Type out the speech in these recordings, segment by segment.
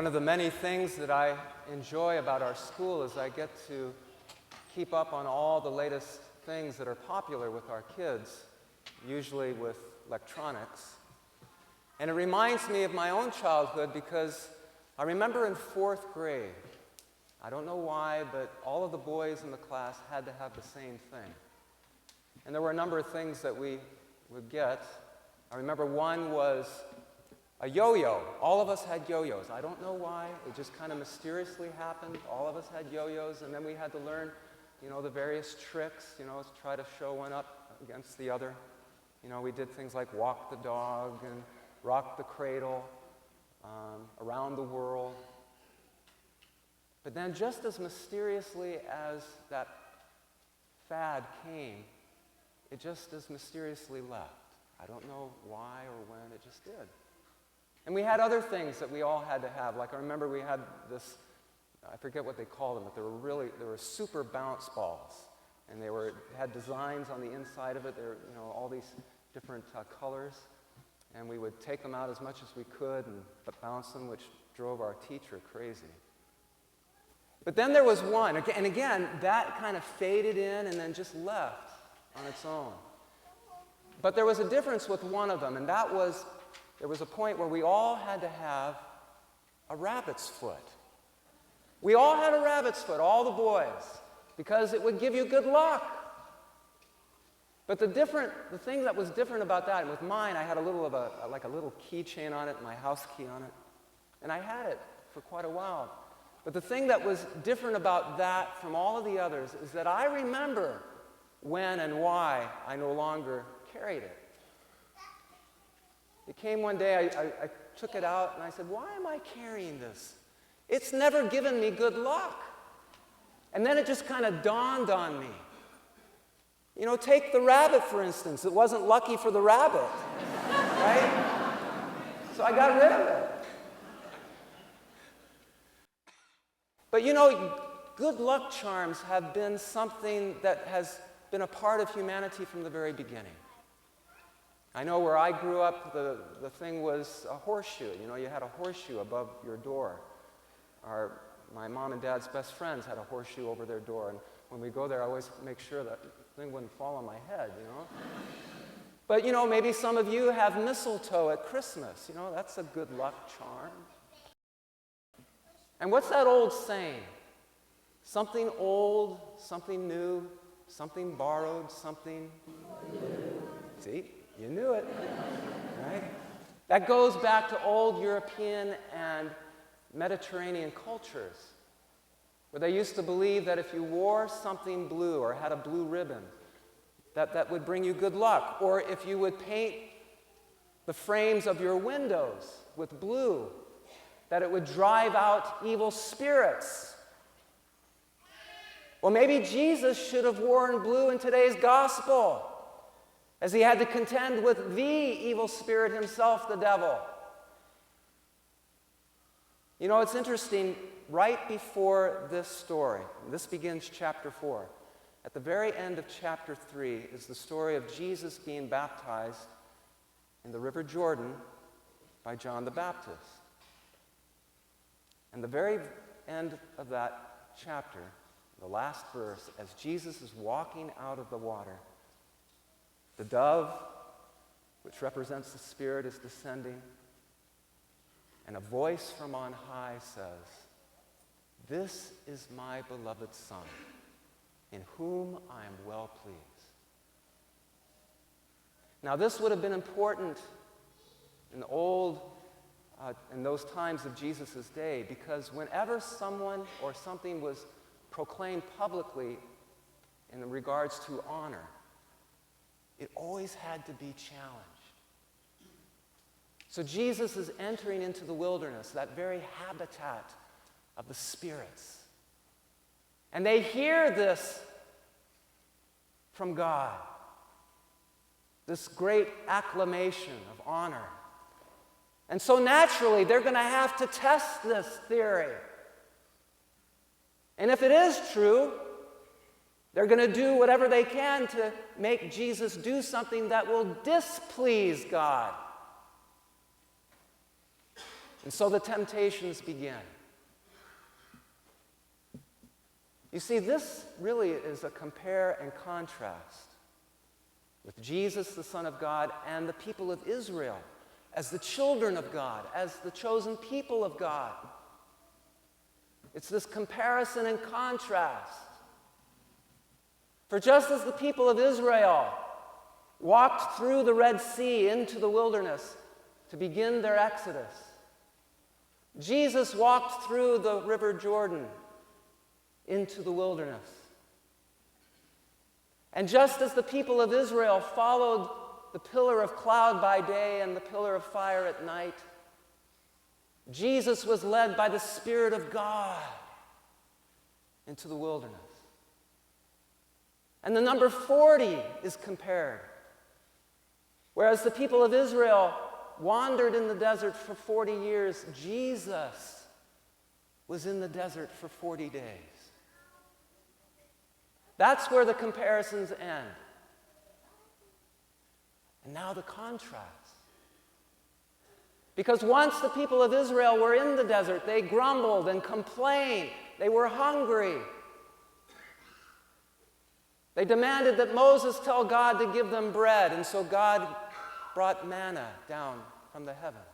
of the many things that I enjoy about our school is I get to keep up on all the latest things that are popular with our kids, usually with electronics. And it reminds me of my own childhood because I remember in 4th grade, I don't know why, but all of the boys in the class had to have the same thing. And there were a number of things that we would get. I remember one was a yo-yo. All of us had yo-yos. I don't know why. It just kind of mysteriously happened. All of us had yo-yos, and then we had to learn, the various tricks, to try to show one up against the other. We did things like walk the dog and rock the cradle, around the world. But then just as mysteriously as that fad came, it just as mysteriously left. I don't know why or when, it just did. And we had other things that we all had to have. Like I remember we had this, I forget what they called them, but they were super bounce balls. And they had designs on the inside of it. They were, all these different colors. And we would take them out as much as we could and bounce them, which drove our teacher crazy. But then there was one, and again, that kind of faded in and then just left on its own. But there was a difference with one of them, and that was, there was a point where we all had to have a rabbit's foot. We all had a rabbit's foot, all the boys, because it would give you good luck. But the thing that was different about that, and with mine, I had a little keychain on it, my house key on it, and I had it for quite a while. But the thing that was different about that from all of the others is that I remember when and why I no longer carried it. It came one day, I took it out, and I said, why am I carrying this? It's never given me good luck. And then it just kind of dawned on me. Take the rabbit, for instance. It wasn't lucky for the rabbit, right? So I got rid of it. But good luck charms have been something that has been a part of humanity from the very beginning. I know where I grew up, the thing was a horseshoe. You had a horseshoe above your door. My mom and dad's best friends had a horseshoe over their door, and when we go there, I always make sure that thing wouldn't fall on my head, But, maybe some of you have mistletoe at Christmas. That's a good luck charm. And what's that old saying? Something old, something new, something borrowed, something new. See, you knew it, right? That goes back to old European and Mediterranean cultures, where they used to believe that if you wore something blue or had a blue ribbon, that would bring you good luck. Or if you would paint the frames of your windows with blue, that it would drive out evil spirits. Well, maybe Jesus should have worn blue in today's gospel, as he had to contend with the evil spirit himself, the devil. It's interesting, right before this story, this begins chapter 4. At the very end of chapter 3 is the story of Jesus being baptized in the River Jordan by John the Baptist. And the very end of that chapter, the last verse, as Jesus is walking out of the water, the dove, which represents the Spirit, is descending, and a voice from on high says, "This is my beloved Son, in whom I am well pleased." Now, this would have been important in in those times of Jesus' day, because whenever someone or something was proclaimed publicly in regards to honor, it always had to be challenged. So Jesus is entering into the wilderness, that very habitat of the spirits. And they hear this from God, this great acclamation of honor. And so naturally, they're going to have to test this theory. And if it is true, they're going to do whatever they can to make Jesus do something that will displease God. And so the temptations begin. You see, this really is a compare and contrast with Jesus, the Son of God, and the people of Israel as the children of God, as the chosen people of God. It's this comparison and contrast. For just as the people of Israel walked through the Red Sea into the wilderness to begin their exodus, Jesus walked through the River Jordan into the wilderness. And just as the people of Israel followed the pillar of cloud by day and the pillar of fire at night, Jesus was led by the Spirit of God into the wilderness. And the number 40 is compared. Whereas the people of Israel wandered in the desert for 40 years, Jesus was in the desert for 40 days. That's where the comparisons end. And now the contrast. Because once the people of Israel were in the desert, they grumbled and complained. They were hungry. They demanded that Moses tell God to give them bread, and so God brought manna down from the heavens.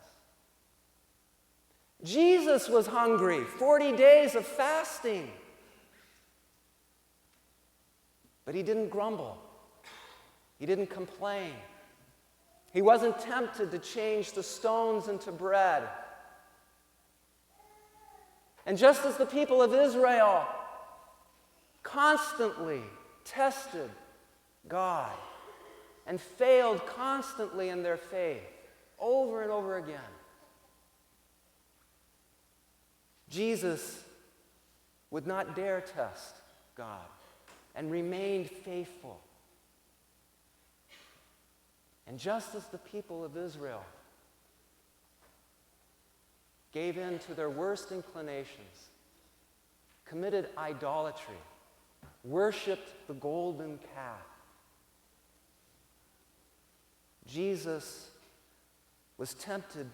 Jesus was hungry, 40 days of fasting. But he didn't grumble. He didn't complain. He wasn't tempted to change the stones into bread. And just as the people of Israel constantly tested God and failed constantly in their faith over and over again, Jesus would not dare test God and remained faithful. And just as the people of Israel gave in to their worst inclinations, committed idolatry, worshipped the golden calf, Jesus was tempted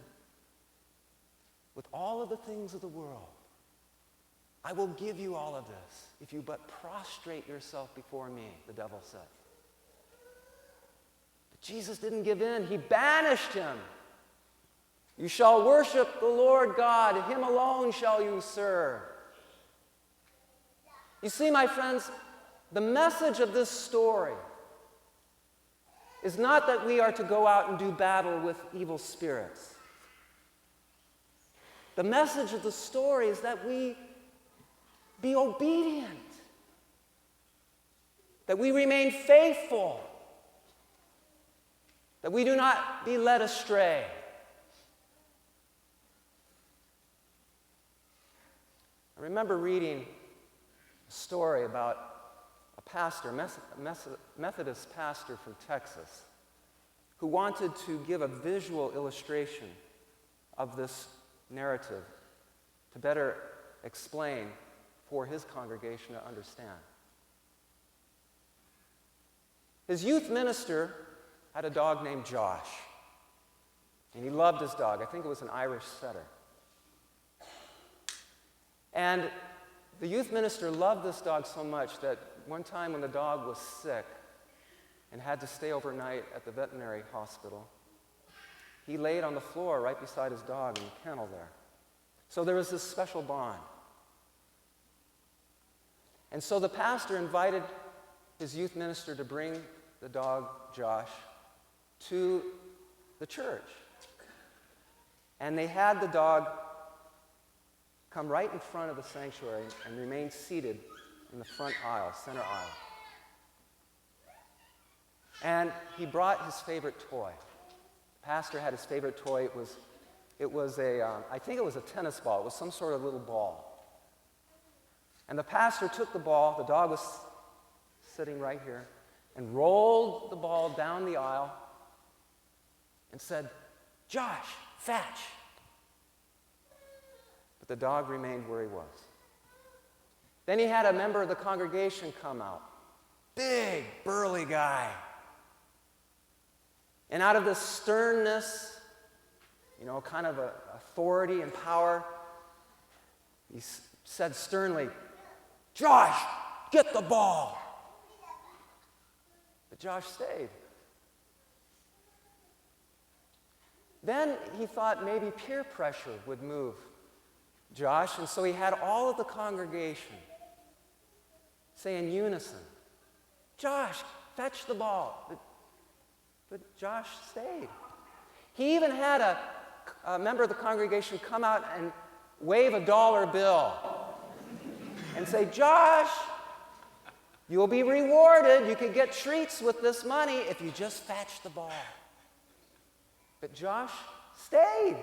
with all of the things of the world. I will give you all of this if you but prostrate yourself before me, the devil said. But Jesus didn't give in. He banished him. You shall worship the Lord God. Him alone shall you serve. You see, my friends, the message of this story is not that we are to go out and do battle with evil spirits. The message of the story is that we be obedient, that we remain faithful, that we do not be led astray. I remember reading a story about a pastor, Methodist pastor from Texas, who wanted to give a visual illustration of this narrative to better explain for his congregation to understand. His youth minister had a dog named Josh, and he loved his dog. I think it was an Irish setter. And the youth minister loved this dog so much that one time when the dog was sick and had to stay overnight at the veterinary hospital, he laid on the floor right beside his dog in the kennel there. So there was this special bond. And so the pastor invited his youth minister to bring the dog, Josh, to the church. And they had the dog come right in front of the sanctuary and remain seated in the front aisle, center aisle. And he brought his favorite toy. The pastor had his favorite toy. It was I think it was a tennis ball. It was some sort of little ball. And the pastor took the ball, the dog was sitting right here, and rolled the ball down the aisle and said, "Josh, fetch." But the dog remained where he was. Then he had a member of the congregation come out, big, burly guy. And out of the sternness, kind of a authority and power. He said sternly, "Josh, get the ball." But Josh stayed. Then he thought maybe peer pressure would move Josh, and so he had all of the congregation say in unison, "Josh, fetch the ball." But Josh stayed. He even had a member of the congregation come out and wave a dollar bill and say, "Josh, you'll be rewarded. You can get treats with this money if you just fetch the ball." But Josh stayed.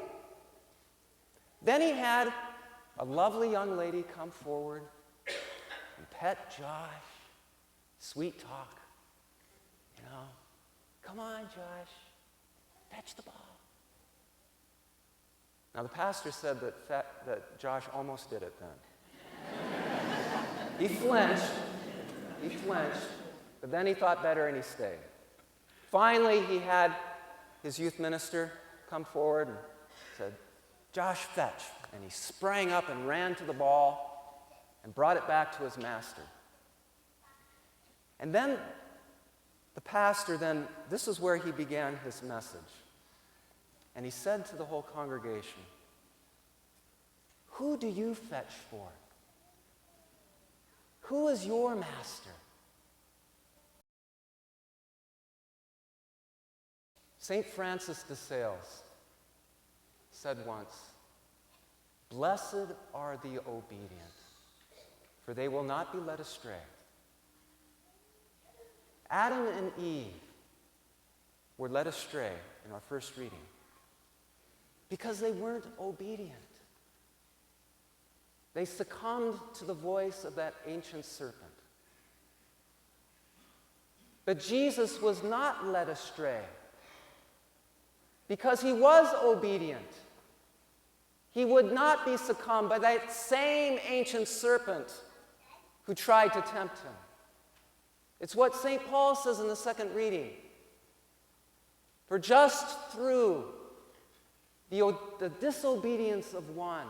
Then he had a lovely young lady come forward and pet Josh, sweet talk. "Come on, Josh, fetch the ball." Now, the pastor said that Josh almost did it then. He flinched, but then he thought better and he stayed. Finally, he had his youth minister come forward and said, "Josh, fetch." And he sprang up and ran to the ball and brought it back to his master. And then the pastor, this is where he began his message. And he said to the whole congregation, "Who do you fetch for? Who is your master?" St. Francis de Sales said once, "Blessed are the obedient, for they will not be led astray." Adam and Eve were led astray in our first reading because they weren't obedient. They succumbed to the voice of that ancient serpent. But Jesus was not led astray because he was obedient. He would not be succumbed by that same ancient serpent who tried to tempt him. It's what St. Paul says in the second reading. For just through the disobedience of one,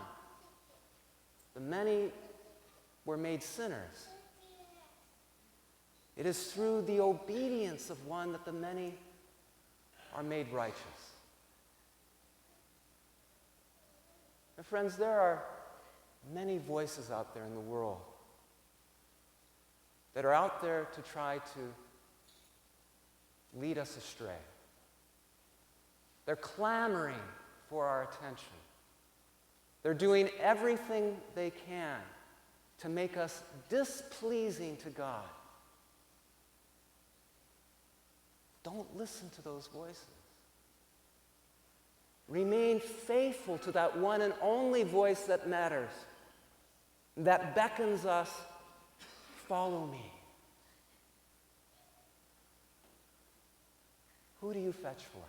the many were made sinners. It is through the obedience of one that the many are made righteous. And friends, there are many voices out there in the world that are out there to try to lead us astray. They're clamoring for our attention. They're doing everything they can to make us displeasing to God. Don't listen to those voices. Remain faithful to that one and only voice that matters, that beckons us, "Follow me." Who do you fetch for?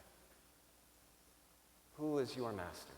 Who is your master?